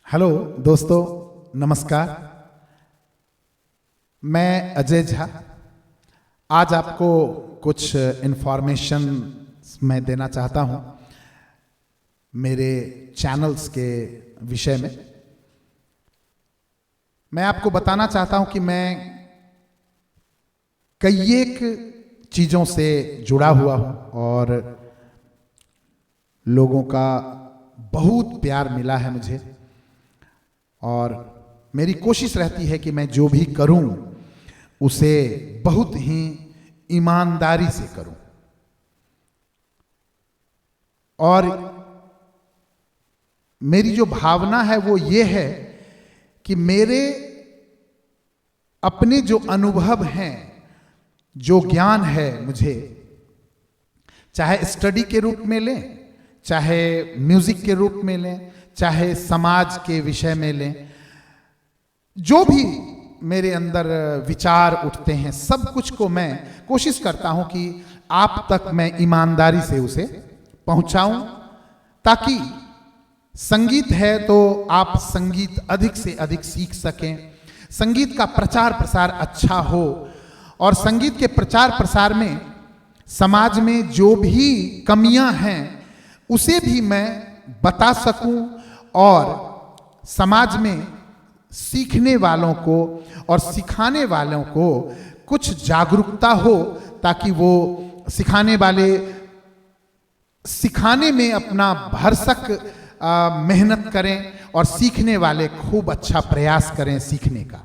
Hello दोस्तों, नमस्कार। मैं अजय झा आज आपको कुछ इन्फॉर्मेशन मैं देना चाहता हूं मेरे चैनल्स के विषय में। मैं आपको बताना चाहता हूं कि मैं कई एक चीज़ों से जुड़ा हुआ हूं और लोगों का बहुत प्यार मिला है मुझे, और मेरी कोशिश रहती है कि मैं जो भी करूं उसे बहुत ही ईमानदारी से करूं। और मेरी जो भावना है वो ये है कि मेरे अपने जो अनुभव हैं, जो ज्ञान है मुझे, चाहे स्टडी के रूप में लें, चाहे म्यूजिक के रूप में लें, चाहे समाज के विषय में लें, जो भी मेरे अंदर विचार उठते हैं, सब कुछ को मैं कोशिश करता हूं कि आप तक मैं ईमानदारी से उसे पहुंचाऊं, ताकि संगीत है तो आप संगीत अधिक से अधिक सीख सकें, संगीत का प्रचार प्रसार अच्छा हो, और संगीत के प्रचार प्रसार में समाज में जो भी कमियां हैं उसे भी मैं बता सकूं, और समाज में सीखने वालों को और सिखाने वालों को कुछ जागरूकता हो, ताकि वो सिखाने वाले सिखाने में अपना भरसक मेहनत करें और सीखने वाले खूब अच्छा प्रयास करें सीखने का।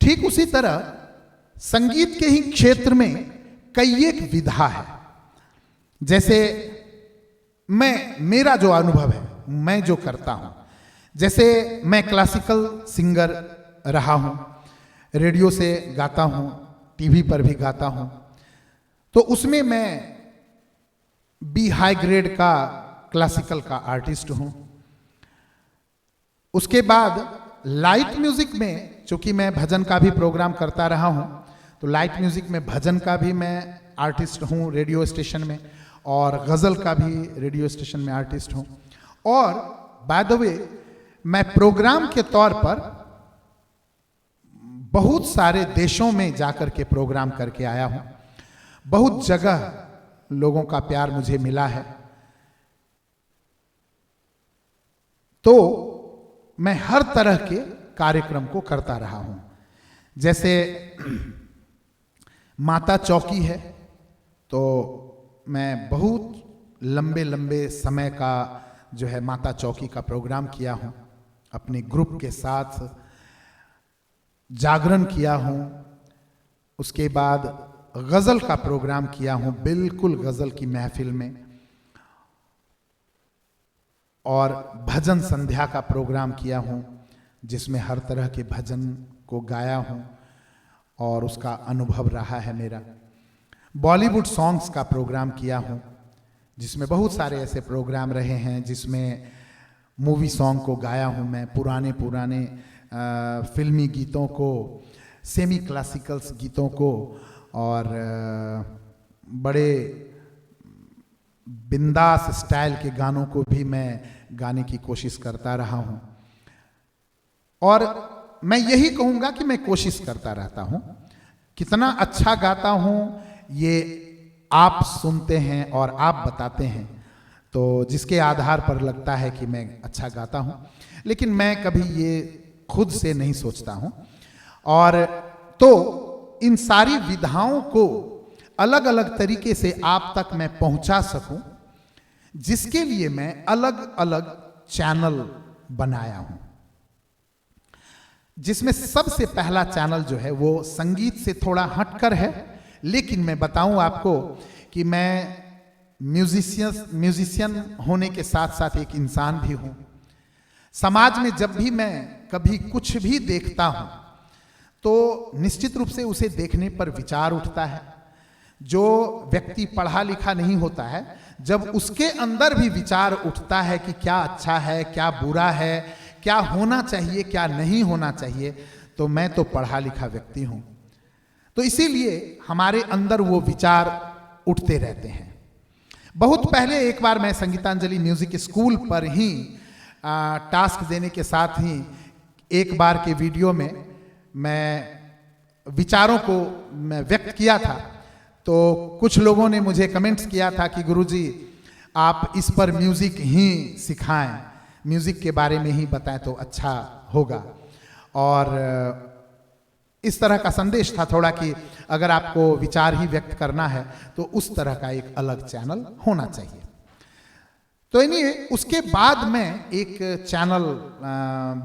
ठीक उसी तरह संगीत के ही क्षेत्र में कई एक विधा है। जैसे मेरा जो अनुभव है, मैं जो करता हूं, जैसे मैं क्लासिकल सिंगर रहा हूं, रेडियो से गाता हूं, टीवी पर भी गाता हूं, तो उसमें मैं बी हाई ग्रेड का क्लासिकल का आर्टिस्ट हूं। उसके बाद लाइट म्यूजिक में, चूंकि मैं भजन का भी प्रोग्राम करता रहा हूं, तो लाइट म्यूजिक में भजन का भी मैं आर्टिस्ट हूं रेडियो स्टेशन में, और गजल का भी रेडियो स्टेशन में आर्टिस्ट हूं। और बाय द वे मैं प्रोग्राम के तौर पर बहुत सारे देशों में जाकर के प्रोग्राम करके आया हूं। बहुत जगह लोगों का प्यार मुझे मिला है। तो मैं हर तरह के कार्यक्रम को करता रहा हूं। जैसे माता चौकी है, तो मैं बहुत लंबे लंबे समय का जो है माता चौकी का प्रोग्राम किया हूं, अपने ग्रुप के साथ जागरण किया हूं। उसके बाद गजल का प्रोग्राम किया हूं, बिल्कुल गजल की महफिल में, और भजन संध्या का प्रोग्राम किया हूं, जिसमें हर तरह के भजन को गाया हूं, और उसका अनुभव रहा है मेरा। बॉलीवुड सॉन्ग्स का प्रोग्राम किया हूं, जिसमें बहुत सारे ऐसे प्रोग्राम रहे हैं जिसमें मूवी सॉन्ग को गाया हूं मैं, पुराने पुराने फिल्मी गीतों को, सेमी क्लासिकल्स गीतों को, और बड़े बिंदास स्टाइल के गानों को भी मैं गाने की कोशिश करता रहा हूं। और मैं यही कहूंगा कि मैं कोशिश करता रहता हूं। कितना अच्छा गाता हूं ये आप सुनते हैं और आप बताते हैं, तो जिसके आधार पर लगता है कि मैं अच्छा गाता हूं, लेकिन मैं कभी ये खुद से नहीं सोचता हूं। और तो इन सारी विधाओं को अलग अलग तरीके से आप तक मैं पहुंचा सकूं, जिसके लिए मैं अलग अलग चैनल बनाया हूं, जिसमें सबसे पहला चैनल जो है वो संगीत से थोड़ा हटकर है, लेकिन मैं बताऊं आपको कि मैं म्यूजिशियन होने के साथ साथ एक इंसान भी हूं। समाज में जब भी मैं कभी कुछ भी देखता हूं, तो निश्चित रूप से उसे देखने पर विचार उठता है। जो व्यक्ति पढ़ा लिखा नहीं होता है, जब उसके अंदर भी विचार उठता है कि क्या अच्छा है, क्या बुरा है, क्या होना चाहिए, क्या नहीं होना चाहिए, तो मैं तो पढ़ा लिखा व्यक्ति हूं, तो इसीलिए हमारे अंदर वो विचार उठते रहते हैं। बहुत पहले एक बार मैं संगीतांजलि म्यूजिक स्कूल पर ही टास्क देने के साथ ही एक बार के वीडियो में मैं विचारों को मैं व्यक्त किया था, तो कुछ लोगों ने मुझे कमेंट्स किया था कि गुरुजी आप इस पर म्यूजिक ही सिखाएं, म्यूजिक के बारे में ही बताएं तो अच्छा होगा। और इस तरह का संदेश था थोड़ा कि अगर आपको विचार ही व्यक्त करना है तो उस तरह का एक अलग चैनल होना चाहिए। तो इन्हीं उसके बाद मैं एक चैनल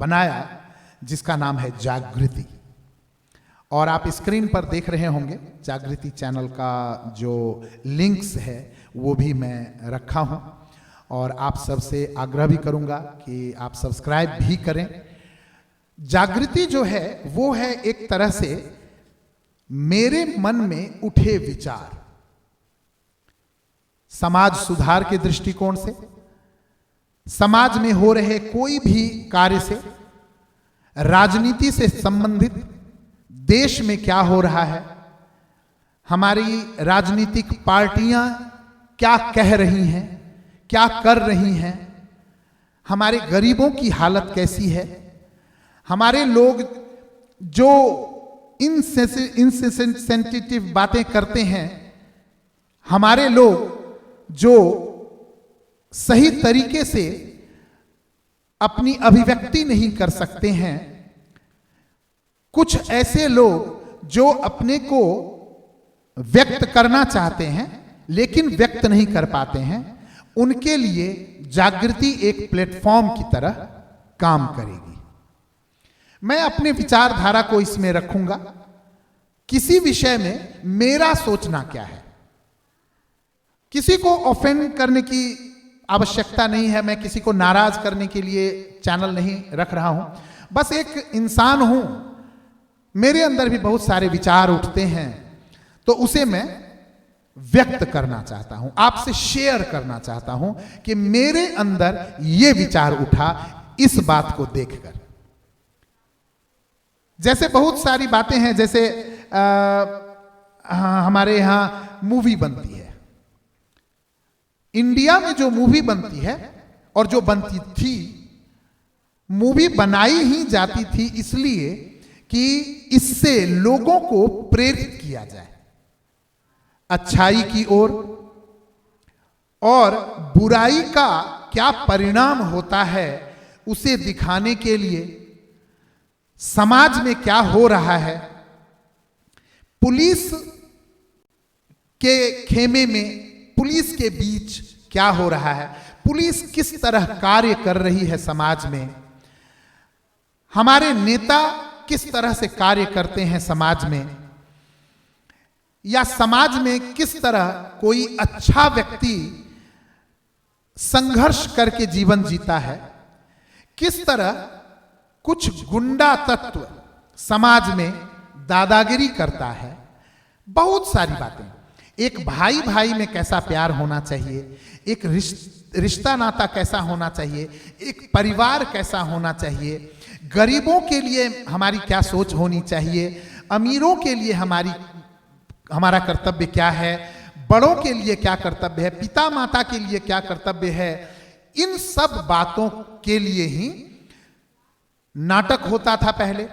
बनाया जिसका नाम है जागृति, और आप स्क्रीन पर देख रहे होंगे जागृति चैनल का जो लिंक्स है वो भी मैं रखा हूं, और आप सबसे आग्रह भी करूंगा कि आप सब्सक्राइब भी करें। जागृति जो है वो है एक तरह से मेरे मन में उठे विचार, समाज सुधार के दृष्टिकोण से, समाज में हो रहे कोई भी कार्य से, राजनीति से संबंधित, देश में क्या हो रहा है, हमारी राजनीतिक पार्टियां क्या कह रही हैं, क्या कर रही हैं, हमारे गरीबों की हालत कैसी है, हमारे लोग जो इनसेंसिटिव बातें करते हैं, हमारे लोग जो सही तरीके से अपनी अभिव्यक्ति नहीं कर सकते हैं, कुछ ऐसे लोग जो अपने को व्यक्त करना चाहते हैं लेकिन व्यक्त नहीं कर पाते हैं, उनके लिए जागृति एक प्लेटफॉर्म की तरह काम करेगी। मैं अपने विचारधारा को इसमें रखूंगा, किसी विषय में मेरा सोचना क्या है, किसी को ऑफेंड करने की आवश्यकता नहीं है, मैं किसी को नाराज करने के लिए चैनल नहीं रख रहा हूं, बस एक इंसान हूं, मेरे अंदर भी बहुत सारे विचार उठते हैं, तो उसे मैं व्यक्त करना चाहता हूं, आपसे शेयर करना चाहता हूं कि मेरे अंदर यह विचार उठा इस बात को देखकर। जैसे बहुत सारी बातें हैं, जैसे हमारे यहां मूवी बनती है, इंडिया में जो मूवी बनती है और जो बनती थी, मूवी बनाई ही जाती थी इसलिए कि इससे लोगों को प्रेरित किया जाए अच्छाई की ओर, और बुराई का क्या परिणाम होता है उसे दिखाने के लिए, समाज में क्या हो रहा है, पुलिस के खेमे में, पुलिस के बीच क्या हो रहा है, पुलिस किस तरह कार्य कर रही है समाज में, हमारे नेता किस तरह से कार्य करते हैं समाज में, या समाज में किस तरह कोई अच्छा व्यक्ति संघर्ष करके जीवन जीता है, किस तरह कुछ गुंडा तत्व समाज में दादागिरी करता है, बहुत सारी बातें। एक भाई भाई में कैसा प्यार होना चाहिए, एक रिश्ता नाता कैसा होना चाहिए, एक परिवार कैसा होना चाहिए, गरीबों के लिए हमारी क्या सोच होनी चाहिए, अमीरों के लिए हमारा कर्तव्य क्या है, बड़ों के लिए क्या कर्तव्य है, पिता माता के लिए क्या कर्तव्य है, इन सब बातों के लिए ही नाटक होता था पहले,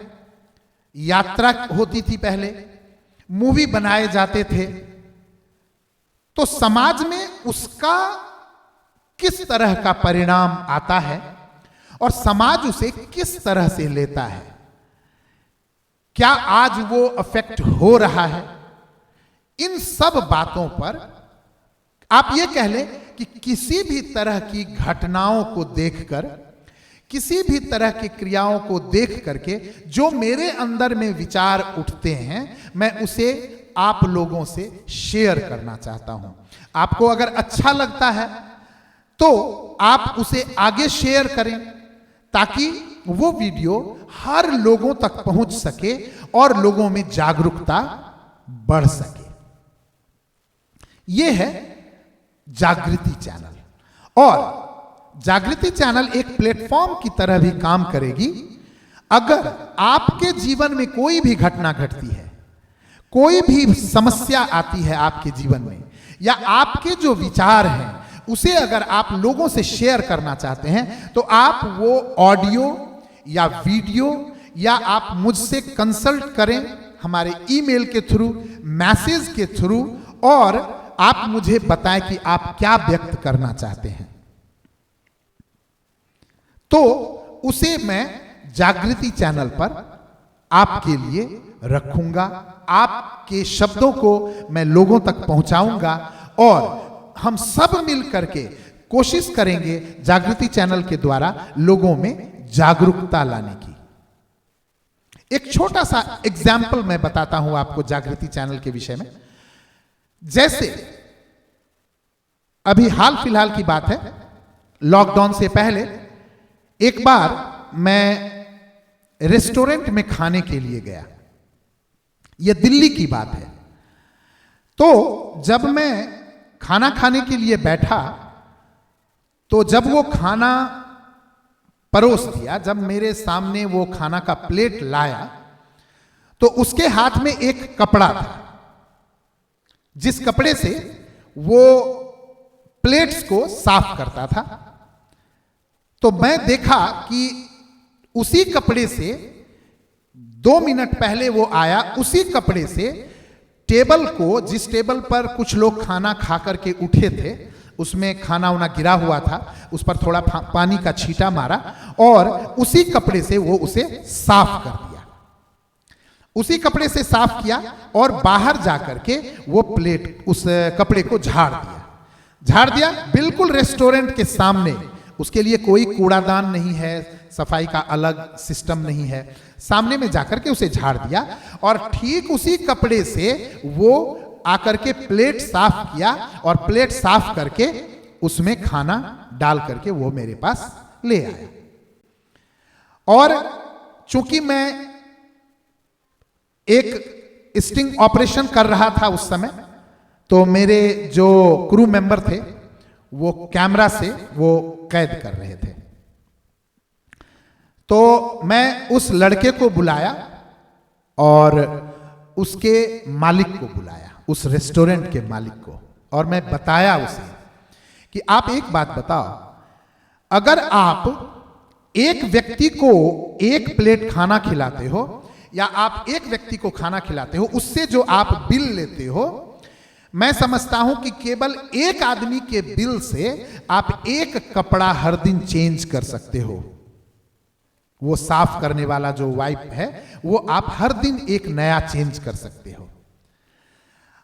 यात्रा होती थी पहले, मूवी बनाए जाते थे, तो समाज में उसका किस तरह का परिणाम आता है और समाज उसे किस तरह से लेता है, क्या आज वो अफेक्ट हो रहा है, इन सब बातों पर आप ये कह लें कि किसी भी तरह की घटनाओं को देखकर, किसी भी तरह की क्रियाओं को देख करके जो मेरे अंदर में विचार उठते हैं, मैं उसे आप लोगों से शेयर करना चाहता हूं। आपको अगर अच्छा लगता है तो आप उसे आगे शेयर करें ताकि वो वीडियो हर लोगों तक पहुंच सके और लोगों में जागरूकता बढ़ सके। यह है जागृति चैनल, और जागृति चैनल एक प्लेटफॉर्म की तरह भी काम करेगी। अगर आपके जीवन में कोई भी घटना घटती है, कोई भी समस्या आती है आपके जीवन में, या आपके जो विचार हैं उसे अगर आप लोगों से शेयर करना चाहते हैं तो आप वो ऑडियो या वीडियो या आप मुझसे कंसल्ट करें हमारे ईमेल के थ्रू, मैसेज के थ्रू, और आप मुझे बताएं कि आप क्या व्यक्त करना चाहते हैं। तो उसे मैं जागृति चैनल पर आपके लिए रखूंगा, आपके शब्दों को मैं लोगों तक पहुंचाऊंगा और हम सब मिल करके कोशिश करेंगे जागृति चैनल के द्वारा लोगों में जागरूकता लाने की। एक छोटा सा एग्जाम्पल मैं बताता हूं आपको जागृति चैनल के विषय में। जैसे अभी हाल फिलहाल की बात है, लॉकडाउन से पहले एक बार मैं रेस्टोरेंट में खाने के लिए गया। यह दिल्ली की बात है। तो जब मैं खाना खाने के लिए बैठा तो जब वो खाना परोस दिया, जब मेरे सामने वो खाना का प्लेट लाया तो उसके हाथ में एक कपड़ा था, जिस कपड़े से वो प्लेट्स को साफ करता था। तो मैं देखा कि उसी कपड़े से 2 मिनट पहले वो आया, उसी कपड़े से टेबल को, जिस टेबल पर कुछ लोग खाना खा करके उठे थे, उसमें खाना उना गिरा हुआ था, उस पर थोड़ा पानी का छींटा मारा और उसी कपड़े से वो उसे साफ कर दिया। उसी कपड़े से साफ किया और बाहर जाकर के वो प्लेट, उस कपड़े को झाड़ दिया बिल्कुल रेस्टोरेंट के सामने। उसके लिए कोई कूड़ादान नहीं है, सफाई का अलग सिस्टम नहीं है, सामने में जाकर के उसे झाड़ दिया और ठीक उसी कपड़े से वो आकर के प्लेट साफ किया और प्लेट साफ करके उसमें खाना डाल करके वो मेरे पास ले आया। और चूंकि मैं एक स्टिंग ऑपरेशन कर रहा था उस समय, तो मेरे जो क्रू मेंबर थे वो कैमरा से वो कैद कर रहे थे। तो मैं उस लड़के को बुलाया और उसके मालिक को बुलाया, उस रेस्टोरेंट के मालिक को, और मैं बताया उसे कि आप एक बात बताओ, अगर आप एक व्यक्ति को एक प्लेट खाना खिलाते हो या आप एक व्यक्ति को खाना खिलाते हो, उससे जो आप बिल लेते हो, मैं समझता हूं कि केवल एक आदमी के बिल से आप एक कपड़ा हर दिन चेंज कर सकते हो। वो साफ करने वाला जो वाइप है वो आप हर दिन एक नया चेंज कर सकते हो।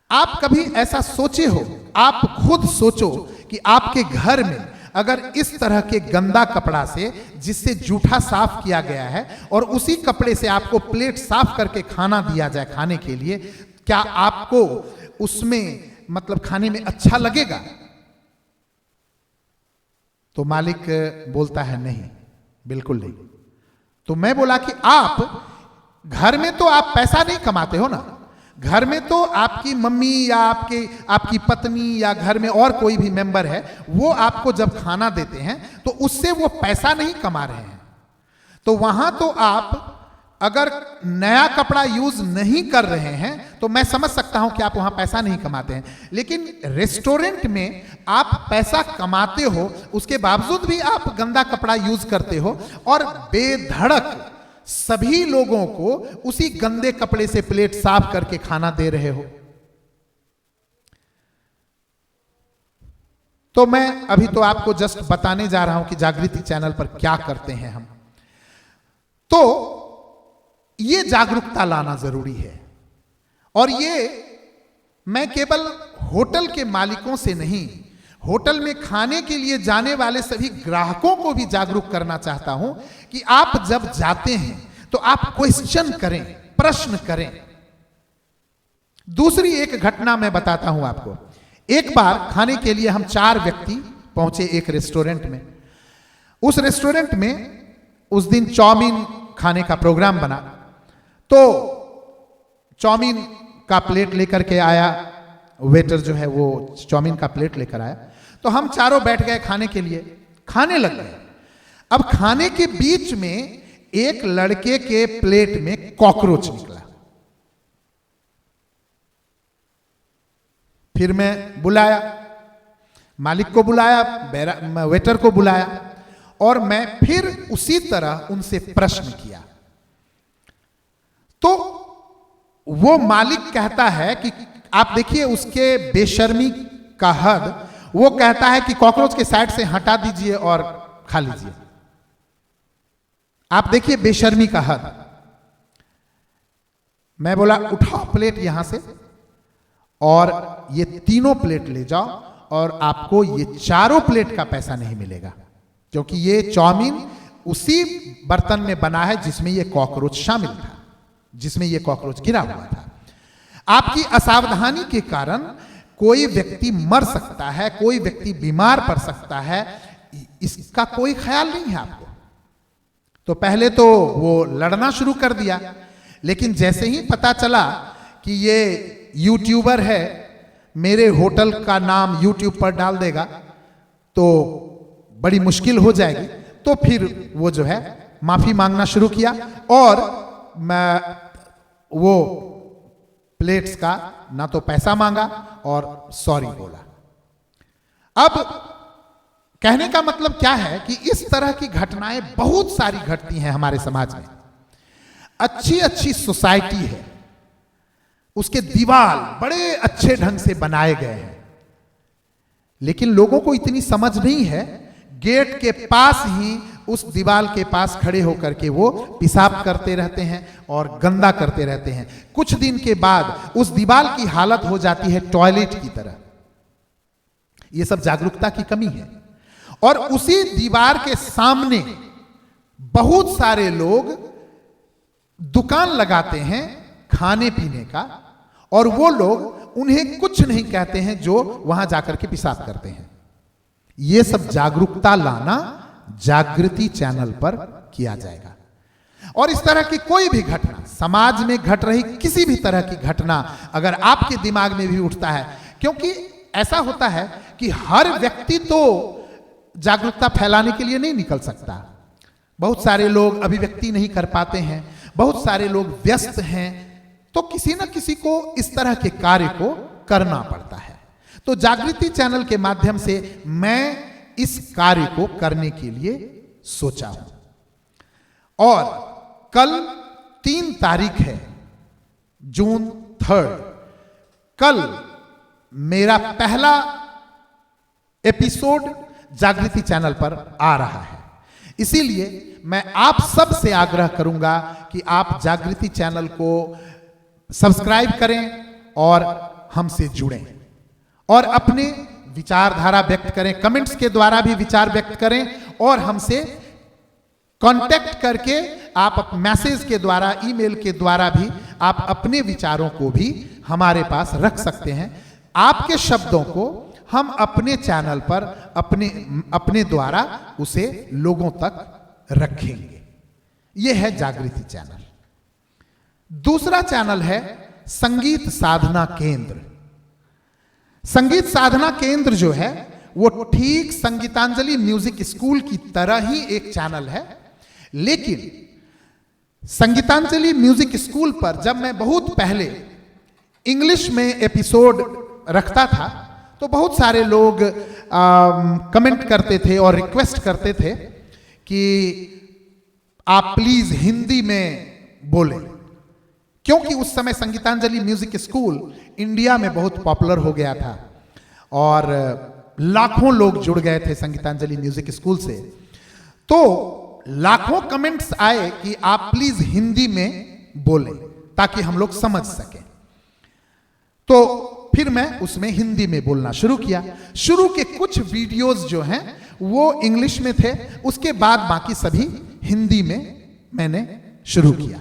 आप कभी ऐसा सोचे हो? आप खुद सोचो कि आपके घर में अगर इस तरह के गंदा कपड़ा से, जिससे जूठा साफ किया गया है, और उसी कपड़े से आपको प्लेट साफ करके खाना दिया जाए खाने के लिए, क्या आपको उसमें मतलब खाने में अच्छा लगेगा? तो मालिक बोलता है नहीं, बिल्कुल नहीं। तो मैं बोला कि आप घर में तो आप पैसा नहीं कमाते हो ना, घर में तो आपकी मम्मी या आपकी पत्नी या घर में और कोई भी मेंबर है, वो आपको जब खाना देते हैं तो उससे वो पैसा नहीं कमा रहे हैं। तो वहां तो आप अगर नया कपड़ा यूज नहीं कर रहे हैं तो मैं समझ सकता हूं कि आप वहां पैसा नहीं कमाते हैं, लेकिन रेस्टोरेंट में आप पैसा कमाते हो, उसके बावजूद भी आप गंदा कपड़ा यूज करते हो और बेधड़क सभी लोगों को उसी गंदे कपड़े से प्लेट साफ करके खाना दे रहे हो। तो मैं अभी तो आपको जस्ट बताने जा रहा हूं कि जागृति चैनल पर क्या करते हैं हम। तो ये जागरूकता लाना जरूरी है, और ये मैं केवल होटल के मालिकों से नहीं, होटल में खाने के लिए जाने वाले सभी ग्राहकों को भी जागरूक करना चाहता हूं कि आप जब जाते हैं तो आप क्वेश्चन करें, प्रश्न करें। दूसरी एक घटना मैं बताता हूं आपको। एक बार खाने के लिए हम 4 व्यक्ति पहुंचे एक रेस्टोरेंट में। उस रेस्टोरेंट में उस दिन चाउमीन खाने का प्रोग्राम बना, तो चाउमीन का प्लेट लेकर के आया वेटर, जो है वो चाउमीन का प्लेट लेकर आया। तो हम चारों बैठ गए खाने के लिए, खाने लग गए। अब खाने के बीच में एक लड़के के प्लेट में कॉकरोच निकला। फिर मैं बुलाया, मालिक को बुलाया, वेटर को बुलाया, और मैं फिर उसी तरह उनसे प्रश्न किया। तो वो मालिक कहता है कि आप देखिए उसके बेशर्मी का हद, वो कहता है कि कॉकरोच के साइड से हटा दीजिए और खा लीजिए। आप देखिए बेशर्मी का हद। मैं बोला उठाओ प्लेट यहां से और ये तीनों प्लेट ले जाओ, और आपको ये चारों प्लेट का पैसा नहीं मिलेगा, क्योंकि ये चाउमीन उसी बर्तन में बना है जिसमें ये कॉकरोच शामिल था, जिसमें ये कॉकरोच गिरा हुआ था। आपकी असावधानी के कारण कोई व्यक्ति मर सकता है, कोई व्यक्ति बीमार पड़ सकता है, इसका कोई ख्याल नहीं है आपको। तो पहले तो वो लड़ना शुरू कर दिया, लेकिन जैसे ही पता चला कि ये यूट्यूबर है, मेरे होटल का नाम यूट्यूब पर डाल देगा तो बड़ी मुश्किल हो जाएगी, तो फिर वो जो है माफी मांगना शुरू किया, और मैं वो प्लेट्स का ना तो पैसा मांगा और सॉरी बोला। अब कहने का मतलब क्या है कि इस तरह की घटनाएं बहुत सारी घटती हैं हमारे समाज में। अच्छी अच्छी सोसाइटी है, उसके दीवार बड़े अच्छे ढंग से बनाए गए हैं, लेकिन लोगों को इतनी समझ नहीं है, गेट के पास ही उस दीवार के पास खड़े होकर के वो पेशाब करते रहते हैं और गंदा करते रहते हैं। कुछ दिन के बाद उस दीवार की हालत हो जाती है टॉयलेट की तरह। ये सब जागरूकता की कमी है। और उसी दीवार के सामने बहुत सारे लोग दुकान लगाते हैं खाने पीने का, और वो लोग उन्हें कुछ नहीं कहते हैं जो वहां जाकर के पेशाब करते हैं। ये सब जागरूकता लाना जागृति चैनल पर किया जाएगा। और इस तरह की कोई भी घटना, समाज में घट रही किसी भी तरह की घटना अगर आपके दिमाग में भी उठता है, क्योंकि ऐसा होता है कि हर व्यक्ति तो जागरूकता फैलाने के लिए नहीं निकल सकता। बहुत सारे लोग अभिव्यक्ति नहीं कर पाते हैं, बहुत सारे लोग व्यस्त हैं, तो किसी न किसी को इस तरह के कार्य को करना पड़ता है। तो जागृति चैनल के माध्यम से मैं इस कार्य को करने के लिए सोचा हूं। और कल 3 तारीख है, जून 3, कल मेरा पहला एपिसोड जागृति चैनल पर आ रहा है। इसीलिए मैं आप सब से आग्रह करूंगा कि आप जागृति चैनल को सब्सक्राइब करें और हमसे जुड़ें, और अपने विचारधारा व्यक्त करें, कमेंट्स के द्वारा भी विचार व्यक्त करें, और हमसे कांटेक्ट करके आप मैसेज के द्वारा, ईमेल के द्वारा भी आप अपने विचारों को भी हमारे पास रख सकते हैं। आपके शब्दों को हम अपने चैनल पर अपने द्वारा उसे लोगों तक रखेंगे। यह है जागृति चैनल। दूसरा चैनल है संगीत साधना केंद्र। संगीत साधना केंद्र जो है वो ठीक संगीतांजलि म्यूजिक स्कूल की तरह ही एक चैनल है, लेकिन संगीतांजलि म्यूजिक स्कूल पर जब मैं बहुत पहले इंग्लिश में एपिसोड रखता था तो बहुत सारे लोग कमेंट करते थे और रिक्वेस्ट करते थे कि आप प्लीज हिंदी में बोलें, क्योंकि उस समय संगीतांजलि म्यूजिक स्कूल इंडिया में बहुत पॉपुलर हो गया था और लाखों लोग जुड़ गए थे संगीतांजलि म्यूजिक स्कूल से। तो लाखों कमेंट्स आए कि आप प्लीज हिंदी में बोलें ताकि हम लोग समझ सकें। तो फिर मैं उसमें हिंदी में बोलना शुरू किया। शुरू के कुछ वीडियोस जो हैं वो इंग्लिश में थे, उसके बाद बाकी सभी हिंदी में मैंने शुरू किया,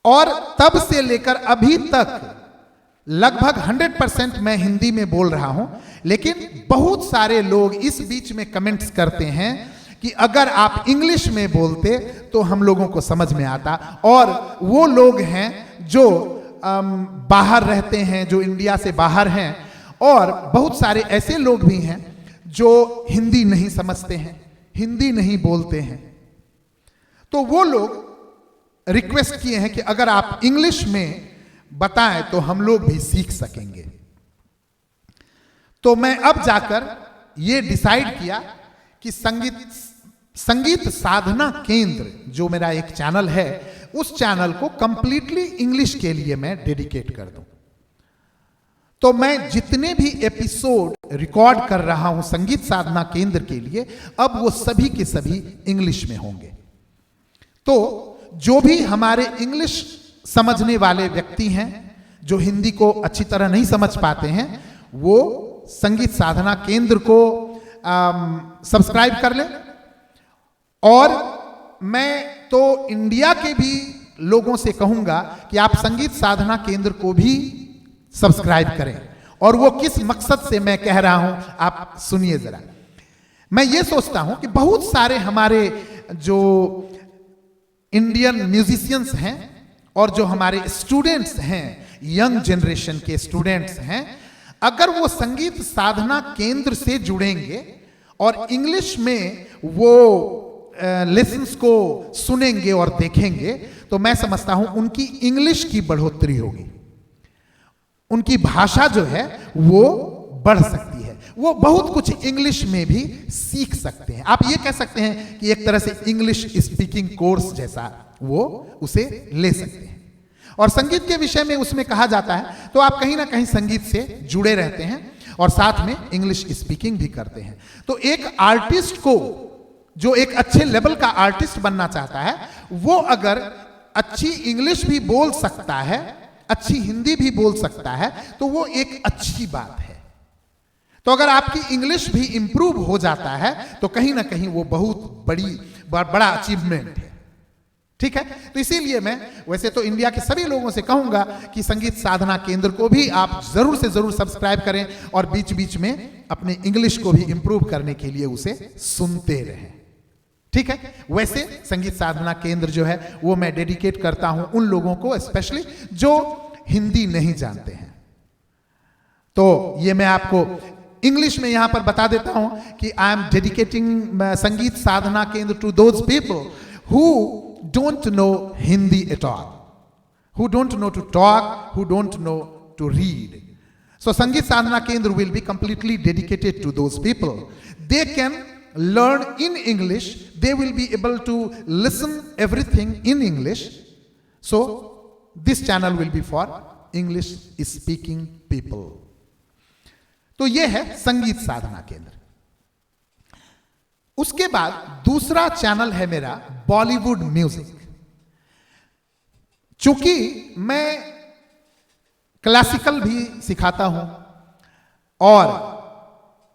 और तब से लेकर अभी तक लगभग 100% मैं हिंदी में बोल रहा हूं। लेकिन बहुत सारे लोग इस बीच में कमेंट्स करते हैं कि अगर आप इंग्लिश में बोलते तो हम लोगों को समझ में आता, और वो लोग हैं जो बाहर रहते हैं, जो इंडिया से बाहर हैं, और बहुत सारे ऐसे लोग भी हैं जो हिंदी नहीं समझते हैं, हिंदी नहीं बोलते हैं। तो वो लोग रिक्वेस्ट किए हैं कि अगर आप इंग्लिश में बताएं तो हम लोग भी सीख सकेंगे। तो मैं अब जाकर ये डिसाइड किया कि संगीत साधना केंद्र जो मेरा एक चैनल है, उस चैनल को कंप्लीटली इंग्लिश के लिए मैं डेडिकेट कर दूं। तो मैं जितने भी एपिसोड रिकॉर्ड कर रहा हूं संगीत साधना केंद्र के लिए, अब वो सभी के सभी इंग्लिश में होंगे। तो जो भी हमारे इंग्लिश समझने वाले व्यक्ति हैं, जो हिंदी को अच्छी तरह नहीं समझ पाते हैं, वो संगीत साधना केंद्र को सब्सक्राइब कर लें। और मैं तो इंडिया के भी लोगों से कहूंगा कि आप संगीत साधना केंद्र को भी सब्सक्राइब करें। और वो किस मकसद से मैं कह रहा हूं, आप सुनिए जरा। मैं ये सोचता हूं कि बहुत सारे हमारे जो इंडियन म्यूजिशियंस हैं और जो हमारे स्टूडेंट्स हैं, यंग जनरेशन के स्टूडेंट्स हैं, अगर वो संगीत साधना केंद्र से जुड़ेंगे और इंग्लिश में वो लेसन्स को सुनेंगे और देखेंगे, तो मैं समझता हूं उनकी इंग्लिश की बढ़ोतरी होगी, उनकी भाषा जो है वो बढ़ सकती है, वो बहुत कुछ इंग्लिश में भी सीख सकते हैं। आप ये कह सकते हैं कि एक तरह से इंग्लिश स्पीकिंग कोर्स जैसा वो उसे ले सकते हैं। और संगीत के विषय में उसमें कहा जाता है, तो आप कहीं ना कहीं संगीत से जुड़े रहते हैं और साथ में इंग्लिश स्पीकिंग भी करते हैं। तो एक आर्टिस्ट को, जो एक अच्छे लेवल का आर्टिस्ट बनना चाहता है, वो अगर अच्छी इंग्लिश भी बोल सकता है, अच्छी हिंदी भी बोल सकता है, तो वो एक अच्छी बात है। तो अगर आपकी इंग्लिश भी इंप्रूव हो जाता है, तो कहीं ना कहीं वो बहुत बड़ा अचीवमेंट है। ठीक है, तो इसीलिए मैं वैसे तो इंडिया के सभी लोगों से कहूंगा कि संगीत साधना केंद्र को भी आप जरूर से जरूर सब्सक्राइब करें और बीच बीच में अपने इंग्लिश को भी इंप्रूव करने के लिए उसे सुनते रहें। ठीक है, वैसे संगीत साधना केंद्र जो है वो मैं डेडिकेट करता हूं उन लोगों को, स्पेशली जो हिंदी नहीं जानते हैं। तो ये मैं आपको इंग्लिश में यहां पर बता देता हूं कि I am dedicating Sangeet Sadhana Kendra to those people who don't know Hindi at all, who don't know to talk, who don't know to read. So Sangeet Sadhana Kendra will be completely dedicated to those people. They can learn in English, they will be able to listen everything in English. So this channel will be for English speaking people. तो ये है संगीत साधना केंद्र। उसके बाद दूसरा channel है मेरा बॉलीवुड म्यूजिक। चूंकि मैं क्लासिकल भी सिखाता हूं और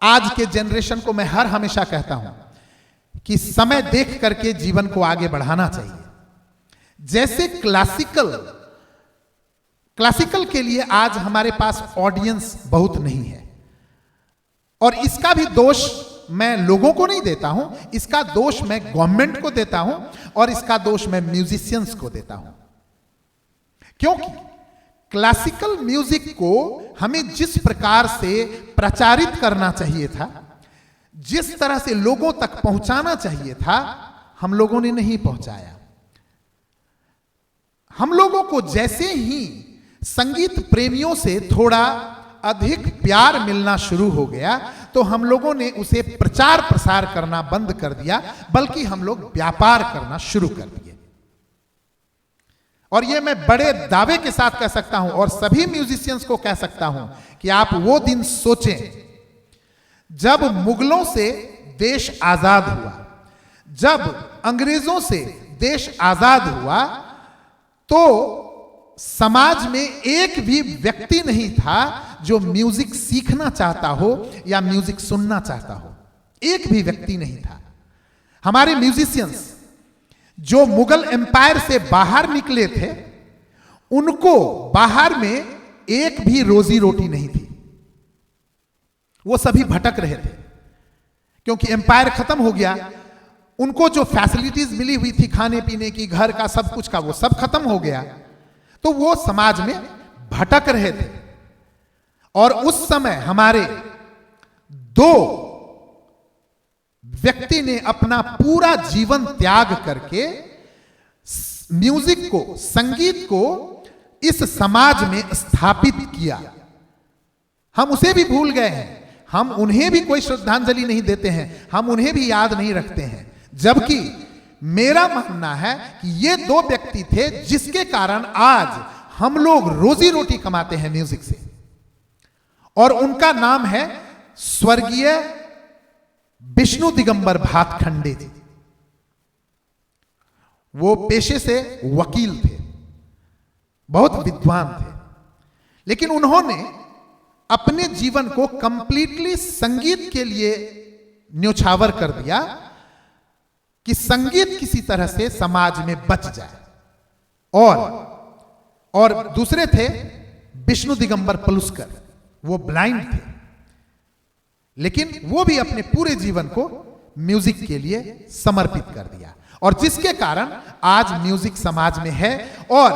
आज के जनरेशन को मैं हमेशा कहता हूं कि समय देख करके जीवन को आगे बढ़ाना चाहिए। जैसे क्लासिकल के लिए आज हमारे पास ऑडियंस बहुत नहीं है, और इसका भी दोष मैं लोगों को नहीं देता हूं, इसका दोष मैं गवर्नमेंट को देता हूं और इसका दोष मैं म्यूजिशियंस को देता हूं। क्योंकि क्लासिकल म्यूजिक को हमें जिस प्रकार से प्रचारित करना चाहिए था, जिस तरह से लोगों तक पहुंचाना चाहिए था, हम लोगों ने नहीं पहुंचाया। हम लोगों को जैसे ही संगीत प्रेमियों से थोड़ा अधिक प्यार मिलना शुरू हो गया, तो हम लोगों ने उसे प्रचार प्रसार करना बंद कर दिया, बल्कि हम लोग व्यापार करना शुरू कर दिए। और यह मैं बड़े दावे के साथ कह सकता हूं और सभी म्यूजिशियंस को कह सकता हूं कि आप वो दिन सोचें जब मुगलों से देश आजाद हुआ, जब अंग्रेजों से देश आजाद हुआ, तो समाज में एक भी व्यक्ति नहीं था जो म्यूजिक सीखना चाहता हो या म्यूजिक सुनना चाहता हो। एक भी व्यक्ति नहीं था। हमारे म्यूजिशियंस जो मुगल एम्पायर से बाहर निकले थे, उनको बाहर में एक भी रोजी रोटी नहीं थी। वो सभी भटक रहे थे, क्योंकि एम्पायर खत्म हो गया। उनको जो फैसिलिटीज मिली हुई थी खाने पीने की, घर का, सब कुछ का, वो सब खत्म हो गया। तो वो समाज में भटक रहे थे। और उस समय हमारे दो व्यक्ति ने अपना पूरा जीवन त्याग करके म्यूजिक को, संगीत को इस समाज में स्थापित किया। हम उसे भी भूल गए हैं। हम उन्हें भी कोई श्रद्धांजलि नहीं देते हैं, हम उन्हें भी याद नहीं रखते हैं। जबकि मेरा मानना है कि ये दो व्यक्ति थे जिसके कारण आज हम लोग रोजी रोटी कमाते हैं म्यूजिक से, और उनका नाम है स्वर्गीय विष्णु दिगंबर भातखंडे जी। वो पेशे से वकील थे, बहुत विद्वान थे, लेकिन उन्होंने अपने जीवन को कंप्लीटली संगीत के लिए न्योछावर कर दिया कि संगीत किसी तरह से समाज में बच जाए। और दूसरे थे विष्णु दिगंबर पलुस्कर, वो ब्लाइंड थे, लेकिन वो भी अपने पूरे जीवन को म्यूजिक के लिए समर्पित कर दिया, और जिसके कारण आज म्यूजिक समाज में है। और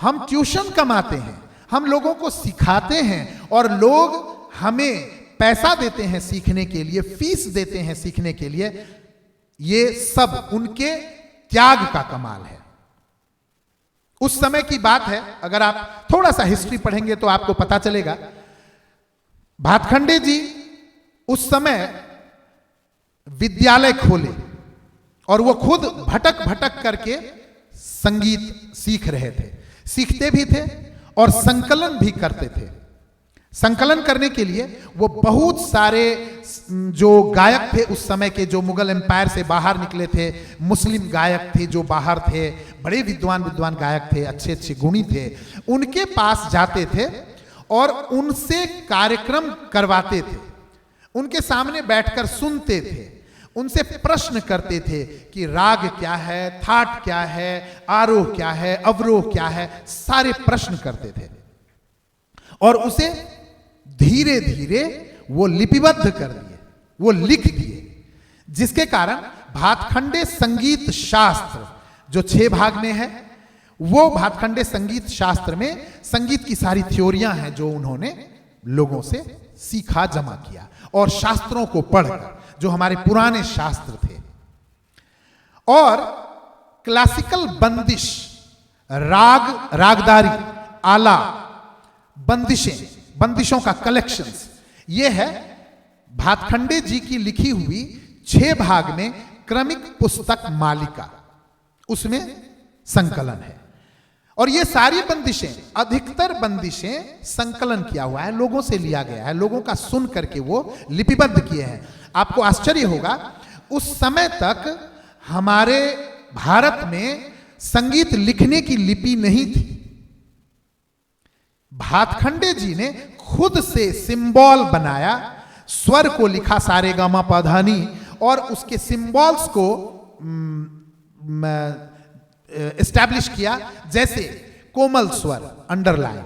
हम ट्यूशन कमाते हैं, हम लोगों को सिखाते हैं, और लोग हमें पैसा देते हैं सीखने के लिए, फीस देते हैं सीखने के लिए। ये सब उनके त्याग का कमाल है। उस समय की बात है, अगर आप थोड़ा सा हिस्ट्री पढ़ेंगे तो आपको पता चलेगा, भातखंडे जी उस समय विद्यालय खोले और वो खुद भटक भटक करके संगीत सीख रहे थे, सीखते भी थे और संकलन भी करते थे। संकलन करने के लिए वो बहुत सारे जो गायक थे उस समय के, जो मुगल एम्पायर से बाहर निकले थे, मुस्लिम गायक थे जो बाहर थे, बड़े विद्वान गायक थे, अच्छे अच्छे गुणी थे, उनके पास जाते थे और उनसे कार्यक्रम करवाते थे, उनके सामने बैठकर सुनते थे, उनसे प्रश्न करते थे कि राग क्या है, थाट क्या है, आरोह क्या है, अवरोह क्या है, सारे प्रश्न करते थे और उसे धीरे धीरे वो लिपिबद्ध कर दिए, वो लिख दिए, जिसके कारण भातखंडे संगीत शास्त्र जो 6 भाग में है, वो भातखंडे संगीत शास्त्र में संगीत की सारी थ्योरियां हैं जो उन्होंने लोगों से सीखा, जमा किया, और शास्त्रों को पढ़कर, जो हमारे पुराने शास्त्र थे। और क्लासिकल बंदिश, राग, रागदारी, आला, बंदिशों का कलेक्शंस, ये है भातखंडे जी की लिखी हुई 6 भाग में क्रमिक पुस्तक मालिका, उसमें संकलन है। और ये सारी बंदिशें, अधिकतर बंदिशें संकलन किया हुआ है, लोगों से लिया गया है, लोगों का सुन करके वो लिपिबद्ध किए हैं। आपको आश्चर्य होगा, उस समय तक हमारे भारत में संगीत लिखने की लिपि नहीं थी। भातखंडे जी ने खुद से सिंबल बनाया, स्वर को लिखा सारे गामा पाधानी, और उसके सिंबल्स को एस्टैब्लिश किया, जैसे कोमल स्वर अंडरलाइन,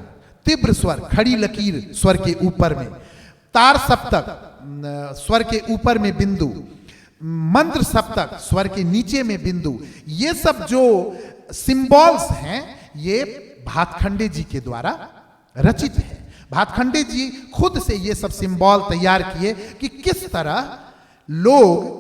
तीव्र स्वर खड़ी लकीर स्वर के ऊपर में, तार सप्तक स्वर के ऊपर में बिंदु, मंत्र सप्तक स्वर के नीचे में बिंदु, ये सब जो सिंबल्स हैं ये भातखंडे जी के द्वारा रचित है। भातखंडे जी खुद से ये सब सिंबल तैयार किए कि किस तरह लोग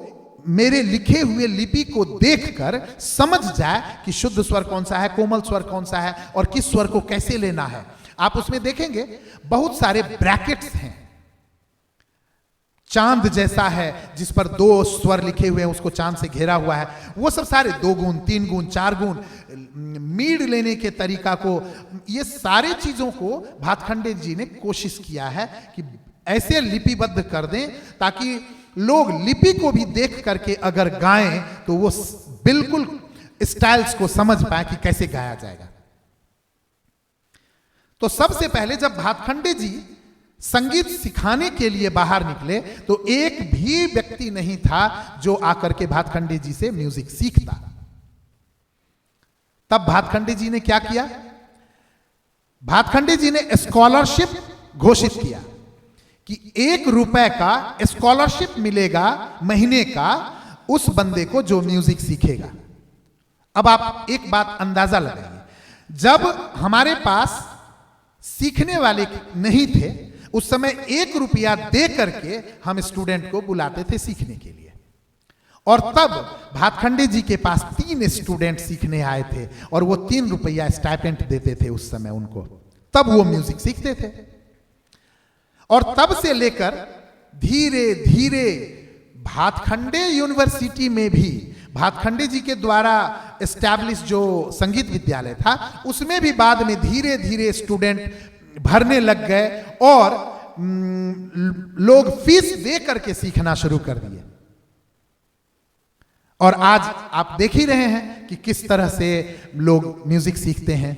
मेरे लिखे हुए लिपि को देखकर समझ जाए कि शुद्ध स्वर कौन सा है, कोमल स्वर कौन सा है, और किस स्वर को कैसे लेना है। आप उसमें देखेंगे बहुत सारे ब्रैकेट्स हैं, चांद जैसा है जिस पर 2 स्वर लिखे हुए हैं, उसको चांद से घेरा हुआ है, वो सब सारे 2 गुण, 3 गुण, 4 गुण, मीड लेने के तरीका को, ये सारे चीजों को भातखंडे जी ने कोशिश किया है कि ऐसे लिपिबद्ध कर दें ताकि लोग लिपि को भी देख करके अगर गाएं तो वो बिल्कुल स्टाइल्स को समझ पाए कि कैसे गाया जाएगा। तो सबसे पहले जब भातखंडे जी संगीत सिखाने के लिए बाहर निकले तो एक भी व्यक्ति नहीं था जो आकर के भातखंडे जी से म्यूजिक सीखता। तब भातखंडे जी ने क्या किया? भातखंडे जी ने स्कॉलरशिप घोषित किया कि ₹1 का स्कॉलरशिप मिलेगा महीने का उस बंदे को जो म्यूजिक सीखेगा। अब आप एक बात अंदाजा लगाइए, जब हमारे पास सीखने वाले नहीं थे उस समय ₹1 दे करके हम स्टूडेंट को बुलाते थे सीखने के लिए, और तब भातखंडे जी के पास 3 स्टूडेंट सीखने आए थे और वो ₹3 स्टाइपेंड देते थे उस समय उनको, तब वो म्यूजिक सीखते थे। और तब से लेकर धीरे धीरे भातखंडे यूनिवर्सिटी में भी, भातखंडे जी के द्वारा एस्टैब्लिश जो संगीत विद्यालय था, उसमें भी बाद में धीरे धीरे स्टूडेंट भरने लग गए और लोग फीस दे करके सीखना शुरू कर दिए। और आज आप देख ही रहे हैं कि किस तरह से लोग म्यूजिक सीखते हैं।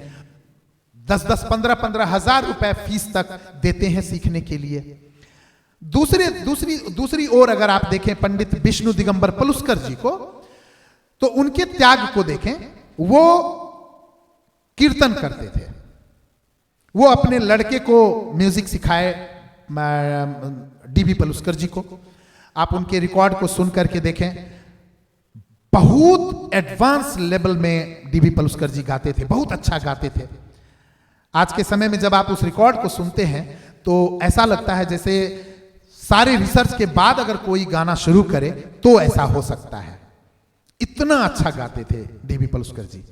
10-10, 15-15 हजार रुपए फीस तक देते हैं सीखने के लिए। दूसरी ओर अगर आप देखें पंडित विष्णु दिगंबर पलुस्कर जी को, तो उनके त्याग को देखें। वो कीर्तन करते थे, वो अपने लड़के को म्यूजिक सिखाए, डीबी पलुस्कर जी को। आप उनके रिकॉर्ड को सुन करके देखें, बहुत एडवांस लेवल में डीबी पलुस्कर जी गाते थे, बहुत अच्छा गाते थे। आज के समय में जब आप उस रिकॉर्ड को सुनते हैं तो ऐसा लगता है जैसे सारे रिसर्च के बाद अगर कोई गाना शुरू करे तो ऐसा हो सकता है, इतना अच्छा गाते थे डीबी पलुस्कर जी।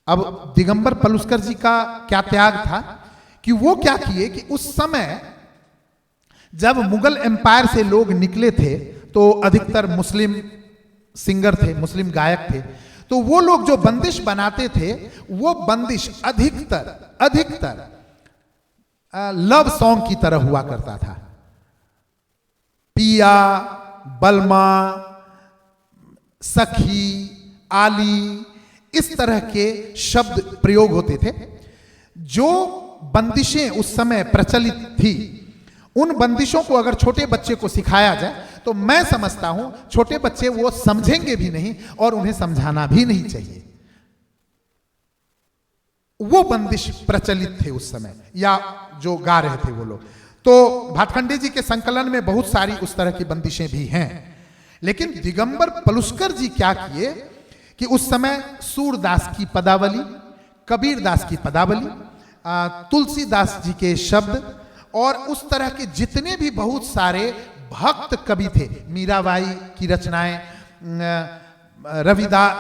अब दिगंबर पलुस्कर जी का क्या त्याग था कि वो क्या किए कि उस समय जब मुगल एम्पायर से लोग निकले थे तो अधिकतर मुस्लिम सिंगर थे, मुस्लिम गायक थे। तो वो लोग जो बंदिश बनाते थे, वो बंदिश अधिकतर लव सॉन्ग की तरह हुआ करता था। पिया, बलमा, सखी, आली, इस तरह के शब्द प्रयोग होते थे। जो बंदिशें उस समय प्रचलित थी, उन बंदिशों को अगर छोटे बच्चे को सिखाया जाए तो मैं समझता हूं छोटे बच्चे वो समझेंगे भी नहीं और उन्हें समझाना भी नहीं चाहिए। वो बंदिश प्रचलित थे उस समय, या जो गा रहे थे वो लोग। तो भातखंडे जी के संकलन में बहुत सारी उस तरह की बंदिशें भी हैं। लेकिन दिगंबर पलुस्कर जी क्या किए कि उस समय सूरदास की पदावली, कबीरदास की पदावली, तुलसीदास जी के शब्द और उस तरह के जितने भी बहुत सारे भक्त कवि थे, मीराबाई की रचनाएं,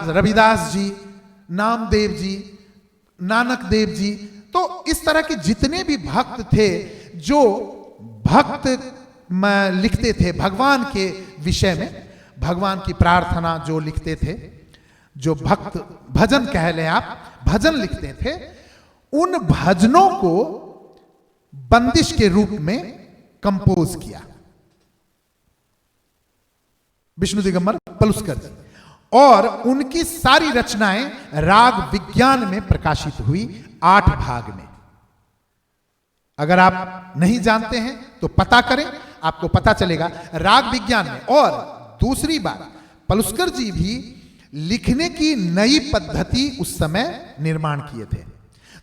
रविदास जी, नामदेव जी, नानक देव जी, तो इस तरह के जितने भी भक्त थे जो भक्त लिखते थे भगवान के विषय में, भगवान की प्रार्थना जो लिखते थे, जो भक्त भजन कह लें आप, भजन लिखते थे, उन भजनों को बंदिश के रूप में कंपोज किया विष्णु दिगंबर पलुस्कर जी। और उनकी सारी रचनाएं राग विज्ञान में प्रकाशित हुई 8 भाग में। अगर आप नहीं जानते हैं तो पता करें, आपको पता चलेगा राग विज्ञान में। और दूसरी बात, पलुस्कर जी भी लिखने की नई पद्धति उस समय निर्माण किए थे।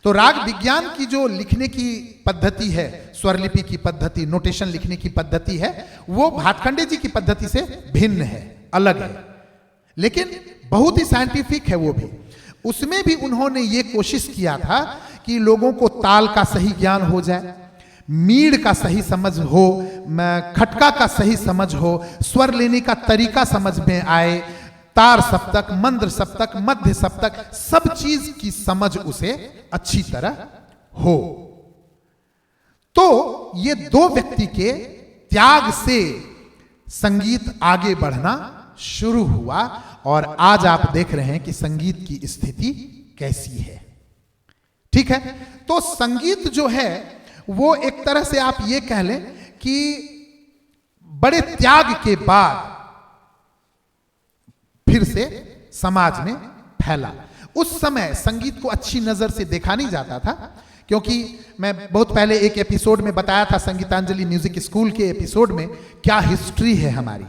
तो राग विज्ञान की जो लिखने की पद्धति है, स्वरलिपि की पद्धति, नोटेशन लिखने की पद्धति है, वो भातखंडे जी की पद्धति से भिन्न है, अलग है, लेकिन बहुत ही साइंटिफिक है वो भी। उसमें भी उन्होंने ये कोशिश किया था कि लोगों को ताल का सही ज्ञान हो जाए, मीड़ का सही समझ हो, खटका का सही समझ हो, स्वर लेने का तरीका समझ में आए, तार सप्तक, मंद्र सप्तक, मध्य सप्तक, सब चीज की समझ उसे अच्छी तरह हो। तो ये 2 व्यक्ति के त्याग से संगीत आगे बढ़ना शुरू हुआ और आज आप देख रहे हैं कि संगीत की स्थिति कैसी है। ठीक है, तो संगीत जो है वो एक तरह से आप ये कह लें कि बड़े त्याग के बाद फिर से समाज में फैला। उस समय संगीत को अच्छी नजर से देखा नहीं जाता था, क्योंकि मैं बहुत पहले एक एपिसोड में बताया था, संगीतांजलि म्यूजिक स्कूल के एपिसोड में, क्या हिस्ट्री है हमारी।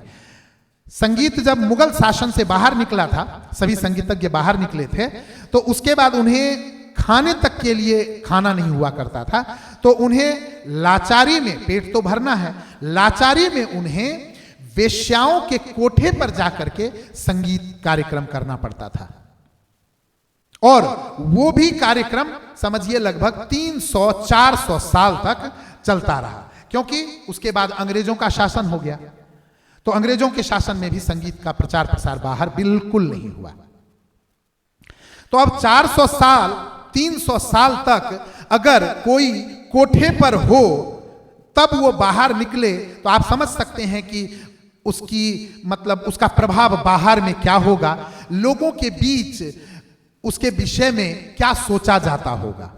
संगीत जब मुगल शासन से बाहर निकला था, सभी संगीतज्ञ बाहर निकले थे, तो उसके बाद उन्हें खाने तक के लिए खाना नहीं हुआ करता था। तो उन्हें लाचारी में, पेट तो भरना है, लाचारी में उन्हें वेश्याओं के कोठे पर जाकर के संगीत कार्यक्रम करना पड़ता था। और वो भी कार्यक्रम समझिए लगभग 300-400 साल तक चलता रहा, क्योंकि उसके बाद अंग्रेजों का शासन हो गया। तो अंग्रेजों के शासन में भी संगीत का प्रचार प्रसार बाहर बिल्कुल नहीं हुआ। तो अब 400 साल, 300 साल तक अगर कोई कोठे पर हो तब वो बाहर निकले तो आप समझ सकते हैं कि उसकी मतलब उसका प्रभाव बाहर में क्या होगा, लोगों के बीच उसके विषय में क्या सोचा जाता होगा।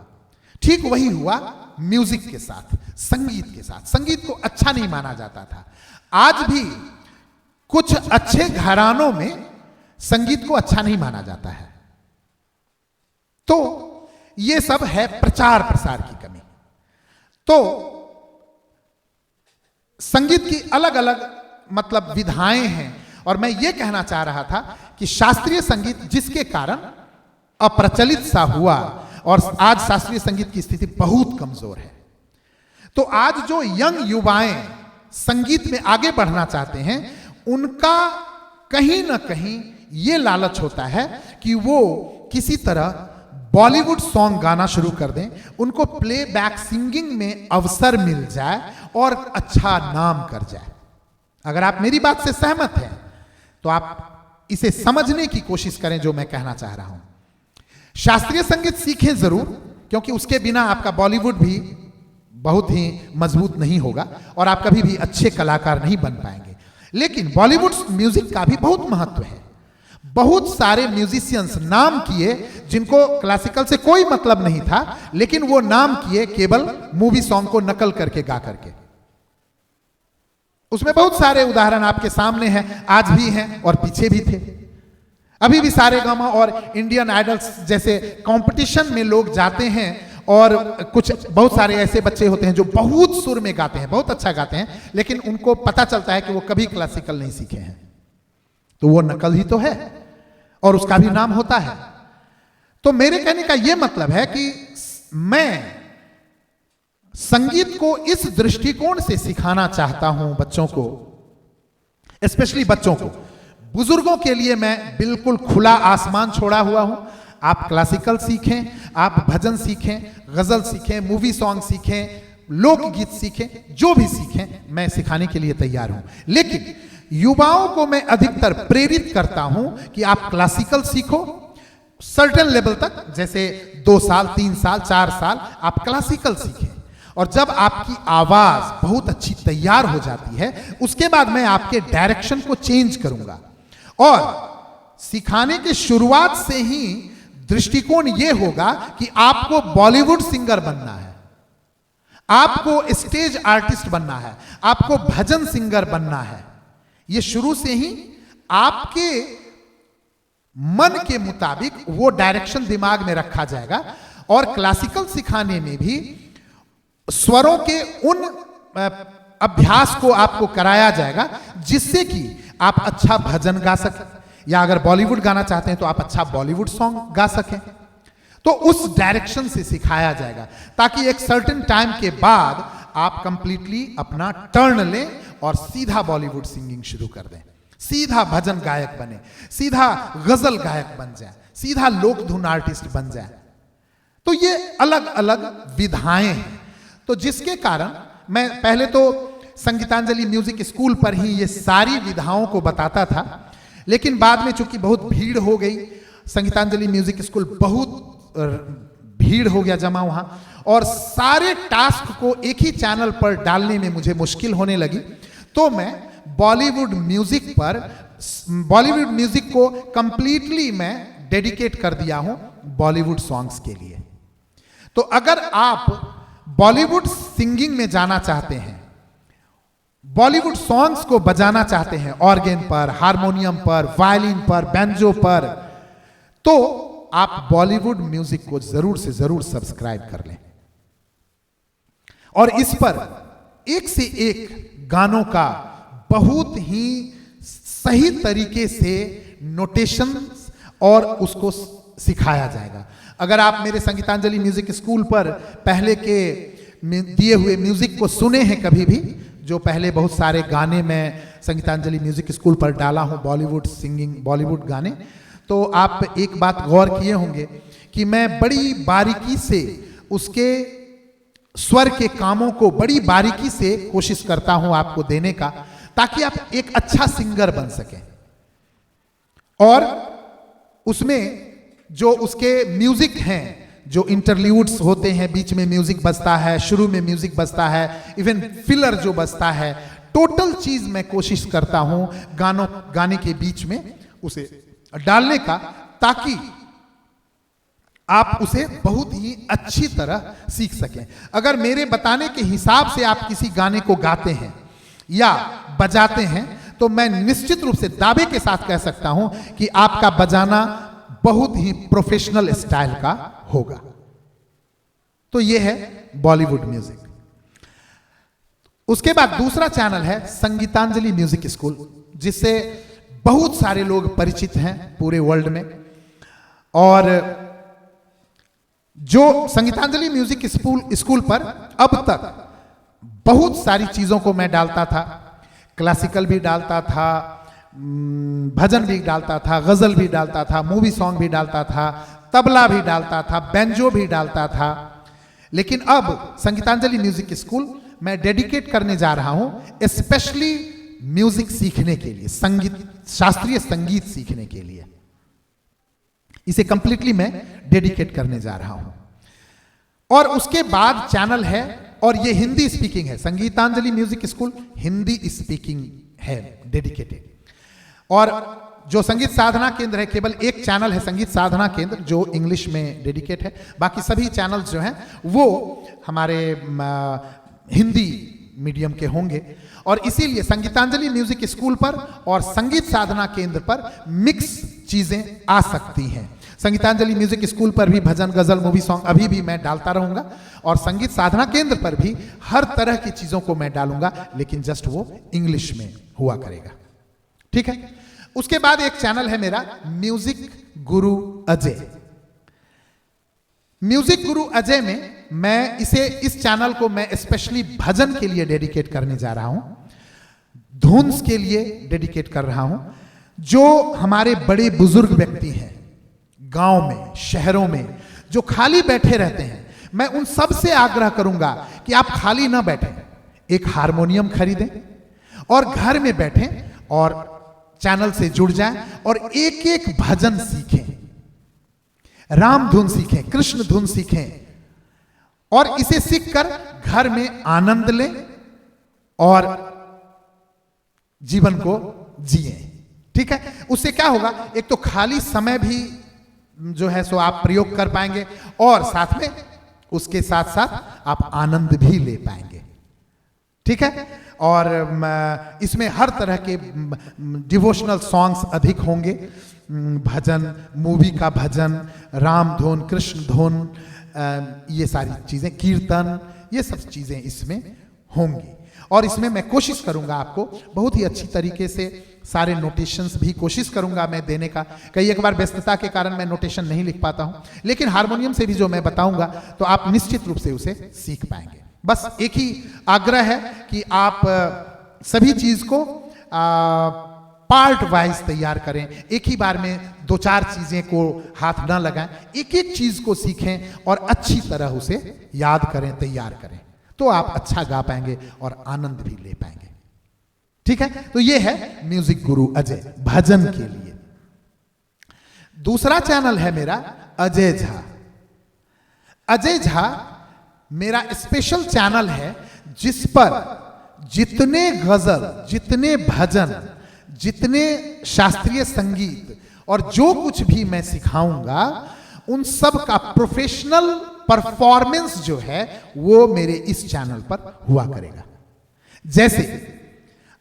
ठीक वही हुआ म्यूजिक के साथ, संगीत के साथ। संगीत को अच्छा नहीं माना जाता था। आज भी कुछ अच्छे घरानों में संगीत को अच्छा नहीं माना जाता है। तो ये सब है प्रचार प्रसार की कमी। तो संगीत की अलग अलग मतलब विधाएं हैं, और मैं ये कहना चाह रहा था कि शास्त्रीय संगीत जिसके कारण अप्रचलित सा हुआ, और आज शास्त्रीय संगीत की स्थिति बहुत कमजोर है। तो आज जो यंग युवाएं संगीत में आगे बढ़ना चाहते हैं, उनका कहीं ना कहीं ये लालच होता है कि वो किसी तरह बॉलीवुड सॉन्ग गाना शुरू कर दें, उनको प्लेबैक सिंगिंग में अवसर मिल जाए और अच्छा नाम कर जाए। अगर आप मेरी बात से सहमत हैं तो आप इसे समझने की कोशिश करें जो मैं कहना चाह रहा हूं। शास्त्रीय संगीत सीखें जरूर, क्योंकि उसके बिना आपका बॉलीवुड भी बहुत ही मजबूत नहीं होगा और आप कभी भी अच्छे कलाकार नहीं बन पाएंगे। लेकिन बॉलीवुड म्यूजिक का भी बहुत महत्व है। बहुत सारे म्यूजिशियंस नाम किए जिनको क्लासिकल से कोई मतलब नहीं था, लेकिन वो नाम किए केवल मूवी सॉन्ग को नकल करके गा करके। उसमें बहुत सारे उदाहरण आपके सामने हैं, आज भी हैं और पीछे भी थे। अभी भी सारेगामा और इंडियन आइडल्स जैसे कंपटीशन में लोग जाते हैं, और कुछ बहुत सारे ऐसे बच्चे होते हैं जो बहुत सुर में गाते हैं, बहुत अच्छा गाते हैं, लेकिन उनको पता चलता है कि वो कभी क्लासिकल नहीं सीखे हैं, तो वो नकल ही तो है और उसका भी नाम होता है। तो मेरे कहने का यह मतलब है कि मैं संगीत को इस दृष्टिकोण से सिखाना चाहता हूं बच्चों को, स्पेशली बच्चों को। बुजुर्गों के लिए मैं बिल्कुल खुला आसमान छोड़ा हुआ हूं। आप क्लासिकल सीखें, आप भजन सीखें, गजल सीखें, मूवी सॉन्ग सीखें, लोकगीत सीखें, जो भी सीखें मैं सिखाने के लिए तैयार हूं। लेकिन युवाओं को मैं अधिकतर प्रेरित करता हूं कि आप क्लासिकल सीखो सर्टेन लेवल तक, जैसे 2 साल, 3 साल, 4 साल आप क्लासिकल सीखें, और जब आपकी आवाज बहुत अच्छी तैयार हो जाती है, उसके बाद मैं आपके डायरेक्शन को चेंज करूंगा। और सिखाने की शुरुआत से ही दृष्टिकोण यह होगा कि आपको बॉलीवुड सिंगर बनना है, आपको स्टेज आर्टिस्ट बनना है, आपको भजन सिंगर बनना है। यह शुरू से ही आपके मन के मुताबिक वो डायरेक्शन दिमाग में रखा जाएगा। और क्लासिकल सिखाने में भी स्वरों के उन अभ्यास को आपको कराया जाएगा जिससे कि आप अच्छा भजन गा सकें, या अगर बॉलीवुड गाना चाहते हैं तो आप अच्छा बॉलीवुड सॉन्ग गा सकें। तो उस डायरेक्शन से सिखाया जाएगा, ताकि एक सर्टेन टाइम के बाद आप कंप्लीटली अपना टर्न लें और सीधा बॉलीवुड सिंगिंग शुरू कर दें, सीधा भजन गायक बने, सीधा गजल गायक बन जाए, सीधा लोक धुन आर्टिस्ट बन जाए। तो ये अलग अलग विधाएं हैं। तो जिसके कारण मैं पहले तो संगीतांजलि म्यूजिक स्कूल पर ही ये सारी विधाओं को बताता था, लेकिन बाद में चूंकि बहुत भीड़ हो गई, संगीतांजलि म्यूजिक स्कूल बहुत भीड़ हो गया जमा वहां, और सारे टास्क को एक ही चैनल पर डालने में मुझे मुश्किल होने लगी। तो मैं बॉलीवुड म्यूजिक को कंप्लीटली मैं डेडिकेट कर दिया हूं बॉलीवुड सॉन्ग्स के लिए। तो अगर आप बॉलीवुड सिंगिंग में जाना चाहते हैं, बॉलीवुड सॉन्ग्स को बजाना चाहते हैं ऑर्गन पर, हारमोनियम पर, वायलिन पर, बैंजो पर, तो आप बॉलीवुड म्यूजिक को जरूर से जरूर सब्सक्राइब कर लें। और इस पर एक से एक गानों का बहुत ही सही तरीके से नोटेशन और उसको सिखाया जाएगा। अगर आप मेरे संगीतांजलि म्यूजिक स्कूल पर पहले के दिए हुए म्यूजिक को सुने हैं कभी भी, जो पहले बहुत सारे गाने मैं संगीतांजलि म्यूजिक स्कूल पर डाला हूं बॉलीवुड सिंगिंग, बॉलीवुड गाने, तो आप एक बात गौर किए होंगे कि मैं बड़ी बारीकी से उसके स्वर के कामों को बड़ी बारीकी से कोशिश करता हूं आपको देने का, ताकि आप एक अच्छा सिंगर बन सकें। और उसमें जो उसके म्यूजिक हैं, जो इंटरल्यूड्स होते हैं, बीच में म्यूजिक बजता है, शुरू में म्यूजिक बजता है, इवन फिलर जो बजता है, टोटल चीज मैं कोशिश करता हूं गाने के बीच में उसे डालने का, ताकि आप उसे बहुत ही अच्छी तरह सीख सकें। अगर मेरे बताने के हिसाब से आप किसी गाने को गाते हैं या बजाते हैं तो मैं निश्चित रूप से दावे के साथ कह सकता हूं कि आपका बजाना बहुत ही प्रोफेशनल स्टाइल का होगा। तो यह है बॉलीवुड म्यूजिक। उसके बाद दूसरा चैनल है संगीतांजलि म्यूजिक स्कूल, जिससे बहुत सारे लोग परिचित हैं पूरे वर्ल्ड में। और जो संगीतांजलि म्यूजिक स्कूल पर अब तक बहुत सारी चीजों को मैं डालता था, क्लासिकल भी डालता था, भजन भी डालता था, गजल भी डालता था, मूवी सॉन्ग भी डालता था, तबला भी डालता था, बैंजो भी डालता था। लेकिन अब संगीतांजलि म्यूजिक स्कूल मैं डेडिकेट करने जा रहा हूं स्पेशली म्यूजिक सीखने के लिए, संगीत, शास्त्रीय संगीत सीखने के लिए। इसे कंप्लीटली मैं डेडिकेट करने जा रहा हूं। और उसके बाद चैनल है, और ये हिंदी स्पीकिंग है, Sangeetanjali music school Hindi speaking है, डेडिकेटेड। और जो संगीत साधना केंद्र है, केवल एक चैनल है संगीत साधना केंद्र जो इंग्लिश में डेडिकेट है, बाकी सभी चैनल्स जो हैं वो हमारे हिंदी मीडियम के होंगे। और इसीलिए संगीतांजलि म्यूजिक स्कूल पर और संगीत साधना केंद्र पर मिक्स चीजें आ सकती हैं। संगीतांजलि म्यूजिक स्कूल पर भी भजन, गजल, मूवी सॉन्ग अभी भी मैं डालता रहूंगा, और संगीत साधना केंद्र पर भी हर तरह की चीजों को मैं डालूंगा, लेकिन जस्ट वो इंग्लिश में हुआ करेगा। ठीक है। उसके बाद एक चैनल है मेरा म्यूजिक गुरु अजय। म्यूजिक गुरु अजय में मैं इस चैनल को मैं स्पेशली भजन के लिए डेडिकेट करने जा रहा हूं, धुन्स के लिए डेडिकेट कर रहा हूं। जो हमारे बड़े बुजुर्ग व्यक्ति हैं गांव में, शहरों में, जो खाली बैठे रहते हैं, मैं उन सब से आग्रह करूंगा कि आप खाली ना बैठें, एक हारमोनियम खरीदें और घर में बैठें और चैनल से जुड़ जाएं और एक एक भजन सीखें, राम धुन सीखें, कृष्ण धुन सीखें, और इसे सीखकर घर में आनंद लें और जीवन को जिए। ठीक है। उससे क्या होगा, एक तो खाली समय भी जो है सो आप प्रयोग कर पाएंगे, और साथ में उसके साथ साथ आप आनंद भी ले पाएंगे। ठीक है। और इसमें हर तरह के डिवोशनल सॉन्ग्स अधिक होंगे, भजन, मूवी का भजन, राम धुन, कृष्ण धुन, ये सारी चीजें, कीर्तन, ये सब चीजें इसमें होंगी। और इसमें मैं कोशिश करूंगा आपको बहुत ही अच्छी तरीके से सारे नोटेशंस भी कोशिश करूंगा मैं देने का। कई एक बार व्यस्तता के कारण मैं नोटेशन नहीं लिख पाता हूं, लेकिन हारमोनियम से भी जो मैं बताऊंगा तो आप निश्चित रूप से उसे सीख पाएंगे। बस एक ही आग्रह है कि आप सभी चीज को पार्ट वाइज तैयार करें, एक ही बार में दो चार चीजें को हाथ ना लगाएं, एक एक चीज को सीखें और अच्छी तरह उसे याद करें, तैयार करें, तो आप अच्छा गा पाएंगे और आनंद भी ले पाएंगे। ठीक है। तो ये है म्यूजिक गुरु अजय भजन के लिए। दूसरा चैनल है मेरा अजय झा। अजय झा मेरा स्पेशल चैनल है जिस पर जितने गजल, जितने भजन, जितने शास्त्रीय संगीत और जो कुछ भी मैं सिखाऊंगा उन सब का प्रोफेशनल परफॉर्मेंस जो है वो मेरे इस चैनल पर हुआ करेगा। जैसे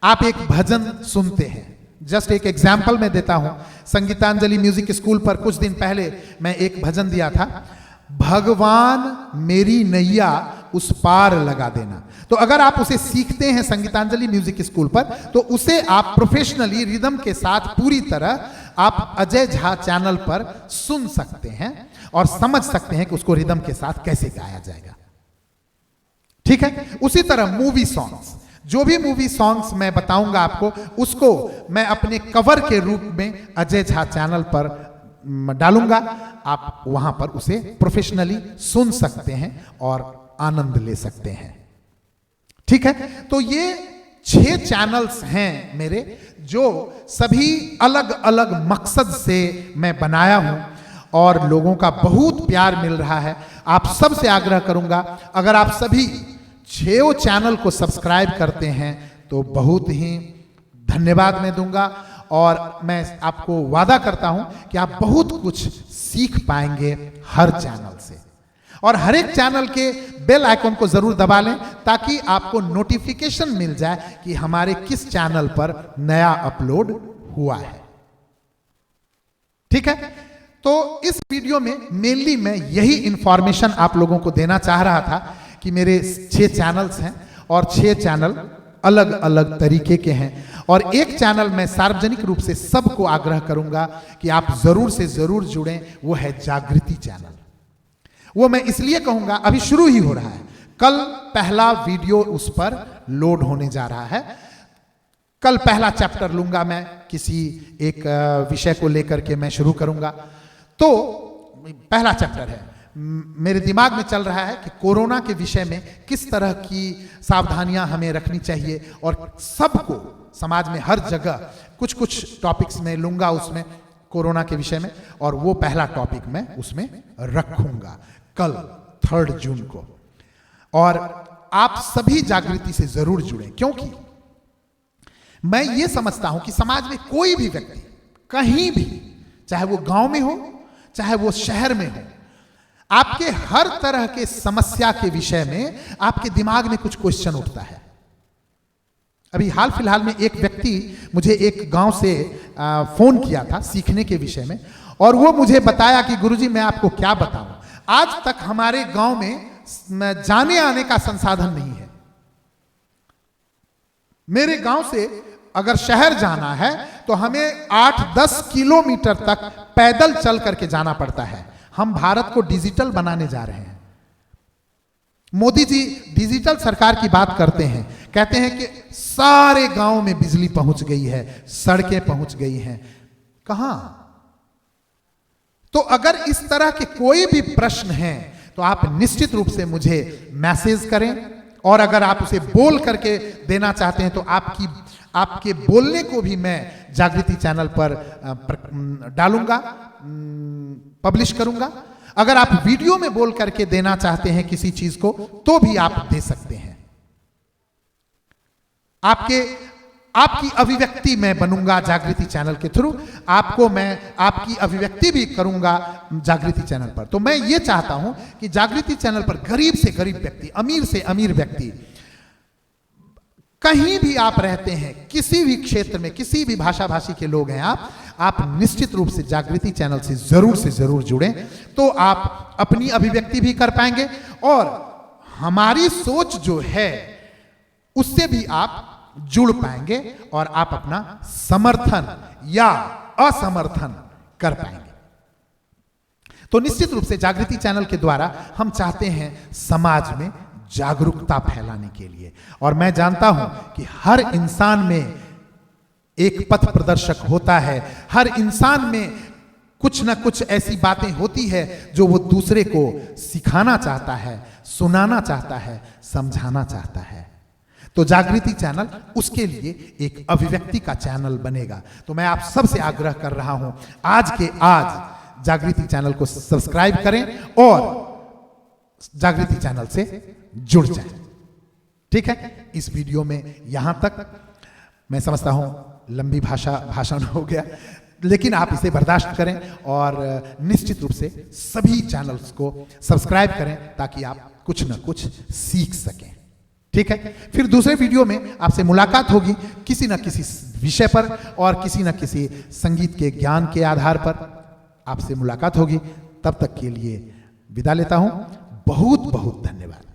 आप एक भजन सुनते हैं, जस्ट एक एग्जाम्पल मैं देता हूं। संगीतांजलि म्यूजिक स्कूल पर कुछ दिन पहले मैं एक भजन दिया था, भगवान मेरी नैया उस पार लगा देना। तो अगर आप उसे सीखते हैं संगीतांजलि म्यूजिक स्कूल पर, तो उसे आप प्रोफेशनली रिदम के साथ पूरी तरह आप अजय झा चैनल पर सुन सकते हैं और समझ सकते हैं कि उसको रिदम के साथ कैसे गाया जाएगा। ठीक है। उसी तरह मूवी सॉन्ग्स, जो भी मूवी सॉन्ग्स मैं बताऊंगा आपको, उसको मैं अपने कवर के रूप में अजय झा चैनल पर डालूंगा। आप वहां पर उसे प्रोफेशनली सुन सकते हैं और आनंद ले सकते हैं। ठीक है। तो ये 6 चैनल्स हैं मेरे, जो सभी अलग अलग मकसद से मैं बनाया हूं और लोगों का बहुत प्यार मिल रहा है। आप सबसे आग्रह करूंगा, अगर आप सभी 6 चैनल को सब्सक्राइब करते हैं तो बहुत ही धन्यवाद मैं दूंगा, और मैं आपको वादा करता हूं कि आप बहुत कुछ सीख पाएंगे हर चैनल से। और हर एक चैनल के बेल आइकन को जरूर दबा लें ताकि आपको नोटिफिकेशन मिल जाए कि हमारे किस चैनल पर नया अपलोड हुआ है। ठीक है, तो इस वीडियो में मेनली मैं यही इंफॉर्मेशन आप लोगों को देना चाह रहा था कि मेरे 6 चैनल्स हैं और 6 चैनल अलग अलग तरीके के हैं, और एक चैनल मैं सार्वजनिक रूप से सबको आग्रह करूंगा कि आप जरूर से जरूर जुड़ें, वो है जागृति चैनल। वो मैं इसलिए कहूंगा, अभी शुरू ही हो रहा है, कल पहला वीडियो उस पर लोड होने जा रहा है। कल पहला चैप्टर लूंगा मैं, किसी एक विषय को लेकर के मैं शुरू करूंगा। तो पहला चैप्टर है, मेरे दिमाग में चल रहा है कि कोरोना के विषय में किस तरह की सावधानियां हमें रखनी चाहिए, और सबको समाज में हर जगह कुछ कुछ टॉपिक्स में लूंगा उसमें कोरोना के विषय में, और वो पहला टॉपिक मैं उसमें रखूंगा कल 3 जून को। और आप सभी जागृति से जरूर जुड़ें, क्योंकि मैं ये समझता हूं कि समाज में कोई भी व्यक्ति कहीं भी, चाहे वो गांव में हो चाहे वो शहर में हो, आपके हर तरह के समस्या के विषय में आपके दिमाग में कुछ क्वेश्चन उठता है। अभी हाल फिलहाल में एक व्यक्ति मुझे एक गांव से फोन किया था सीखने के विषय में, और वो मुझे बताया कि गुरुजी मैं आपको क्या बताऊं, आज तक हमारे गांव में जाने आने का संसाधन नहीं है। मेरे गांव से अगर शहर जाना है तो हमें 8-10 किलोमीटर तक पैदल चल करके जाना पड़ता है। हम भारत को डिजिटल बनाने जा रहे हैं। मोदी जी डिजिटल सरकार की बात करते हैं, कहते हैं कि सारे गांव में बिजली पहुंच गई है, सड़कें पहुंच गई हैं। कहां? तो अगर इस तरह के कोई भी प्रश्न हैं तो आप निश्चित रूप से मुझे मैसेज करें, और अगर आप उसे बोल करके देना चाहते हैं तो आपके बोलने को भी मैं जागृति चैनल पर डालूंगा, पब्लिश करूंगा। अगर आप वीडियो में बोल करके देना चाहते हैं किसी चीज को तो भी आप दे सकते हैं। आपकी अभिव्यक्ति मैं बनूंगा जागृति चैनल के थ्रू, आपको मैं आपकी अभिव्यक्ति भी करूंगा जागृति चैनल पर। तो मैं ये चाहता हूं कि जागृति चैनल पर गरीब से गरीब व्यक्ति, अमीर से अमीर व्यक्ति, कहीं भी आप रहते हैं, किसी भी क्षेत्र में, किसी भी भाषा भाषी के लोग हैं आप निश्चित रूप से जागृति चैनल से जरूर जुड़ें, तो आप अपनी अभिव्यक्ति भी कर पाएंगे, और हमारी सोच जो है उससे भी आप जुड़ पाएंगे, और आप अपना समर्थन या असमर्थन कर पाएंगे। तो निश्चित रूप से जागृति चैनल के द्वारा हम चाहते हैं समाज में जागरूकता फैलाने के लिए, और मैं जानता हूं कि हर इंसान में एक पथ प्रदर्शक होता है, हर इंसान में कुछ ना कुछ ऐसी बातें होती है जो वो दूसरे को सिखाना चाहता है, सुनाना चाहता है, समझाना चाहता है। तो जागृति चैनल उसके लिए एक अभिव्यक्ति का चैनल बनेगा। तो मैं आप सबसे आग्रह कर रहा हूं, आज के आज जागृति चैनल को सब्सक्राइब करें और जागृति चैनल से जुड़ जाएं। ठीक है, इस वीडियो में यहां तक मैं समझता हूं लंबी भाषण हो गया, लेकिन आप इसे बर्दाश्त करें और निश्चित रूप से सभी चैनल्स को सब्सक्राइब करें ताकि आप कुछ ना कुछ सीख सकें। ठीक है, फिर दूसरे वीडियो में आपसे मुलाकात होगी किसी न किसी विषय पर और किसी न किसी संगीत के ज्ञान के आधार पर आपसे मुलाकात होगी। तब तक के लिए विदा लेता हूं। बहुत बहुत धन्यवाद।